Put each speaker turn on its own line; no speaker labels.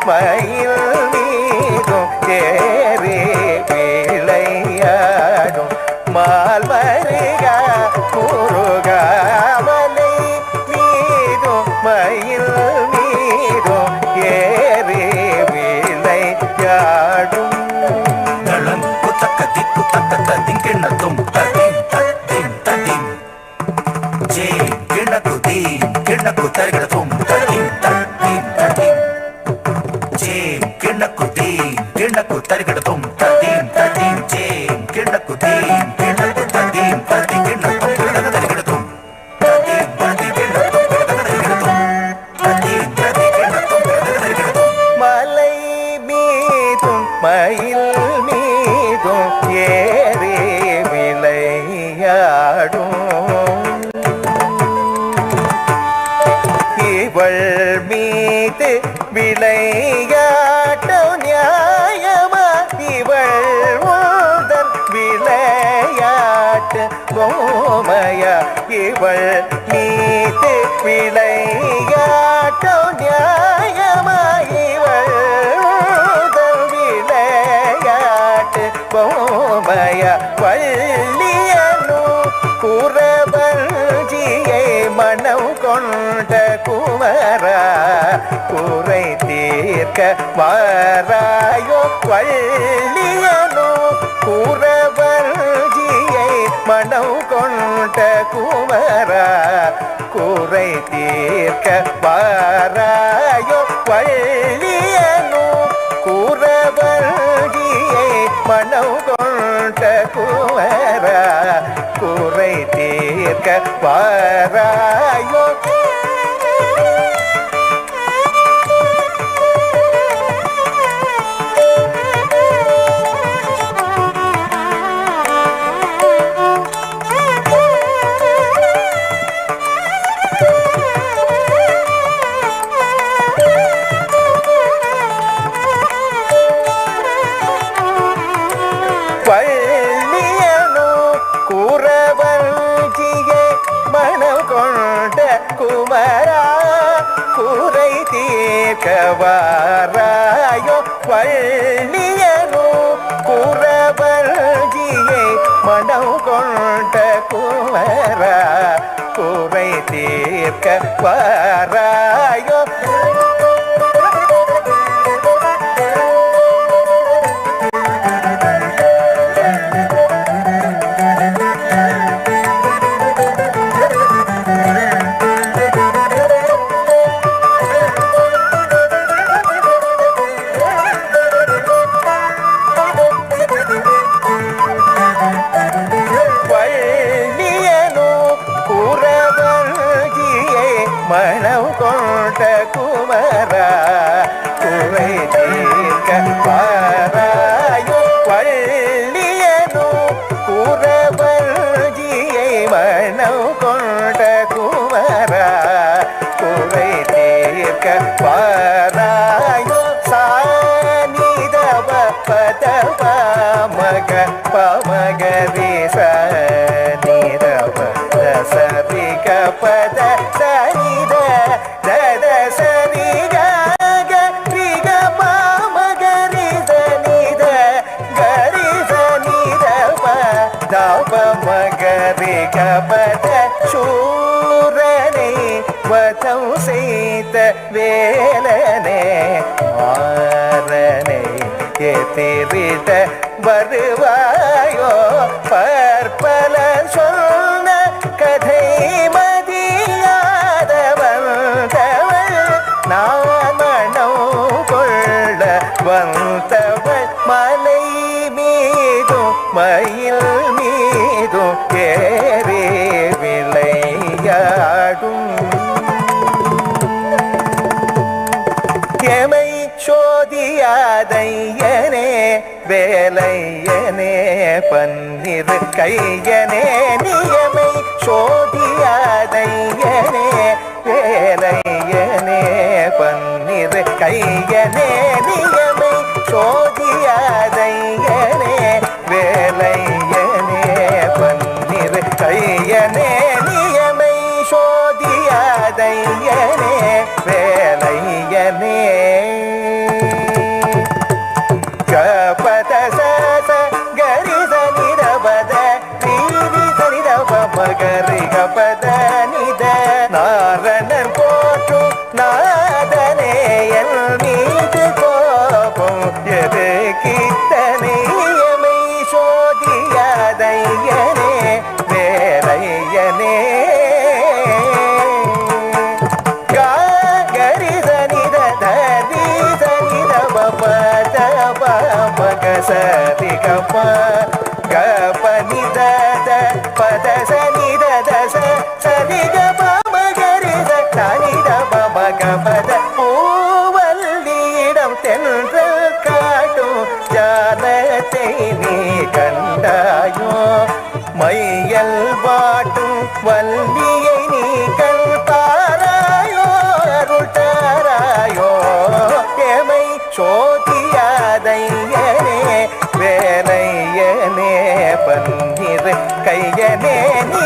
மயில் மீதும் ஏறி விளையாடும் மால்மருகா முருகா மலை மீதும் மயில் மீதும் ஏறி விளையாடும்
திங்கிணத்தும் ததீம் தத்தீம் ததீம் ஜே கிணக்கு தீம் கிணக்கு தருகிடத்தும் ததீம் தத்தீம் ததீம் ஜே கிணக்கு தீம் கிணக்கு தருகிடத்தும் ததீம் ததீம் ஜே கிணக்கு தீம் கிணக்கு ததீம் ததி கிணத்தும் கிணக்கு தருகிடத்தும் ததீம் ததி கிணத்தும் கிணக்கு தருகிடத்தும் ததீம் ததி கிணத்தும் கிணக்கு தருகிடத்தும்
மலை மீதும் மயில் மீதும் ஏறி விளையாடும் இவள் மீது விளையாட்டம் நியாயமா இவள் உந்தன் விளையாட்டு கோமயா இவள் மீது விளையாட்டம் நியாயமா இவள் உந்தன் விளையாட்டு கோமயா வள்ளியனு குறவஞ்சியை மனம் கொண்ட குமரா குறை தீர்க்க வாராயோ வள்ளியனு குறவஞ்சியை மனம் கொண்ட குமரா குறை தீர்க்க வாராயோ வள்ளியனு குறவஞ்சியை மனம் கொண்ட குமரா குறை தீர்க்க வாராயோ வள்ளியனு குறவஞ்சியை மனம் கொண்ட குமரா குறை தீர்க்க வாராயோ வள்ளியனு குறவஞ்சியை மனம் கொண்ட குமரா குறை தீர்க்க வாராயோ மனம் கொண்ட குமரா குறை தீர்க்க வாராயோ வள்ளியனு குறவஞ்சியை மனம் கொண்ட குமரா குறை தீர்க்க வாராயோ சானிதவ பதவ மக பமகரி சனிதவ சரிக பத சரித தத சரிக ரிக மாமகரி சனித கரி சனித தவ மகரி கபத சூரனை வதம் செய்த வேலனே மாறனை எதிரிட வருவாயோ பற்பல சொன்ன கதை மதியாத வந்தவள் நான் மனம் கொள்ள வந்தவள் மலை மீதும் மயில் மீதும் ஏறி விளையாடும் எமை சோதியாதையனே வேலையனே பன்னிரு கையனே நியமை சோதியாதையனே வேலையனே பன்னிரு கையனே நியமை சோதியாதையனே வேலையனே பன்னிரு கையனே நியமை சோதியாதையனே வேலையனே கப கப நித பத சனித தச சரி கப மகரித தனித பம கபத பூவல்லியிடம் தென்றல் காட்டும் ஜானத்தை நீ கண்டாயோ மையல் வாட்டும் வல்லியை நீ கண் தாராயோ அருள் தாராயோ எமை சோதியாதையனே வேலையனே பன்னிரு கையனே நீ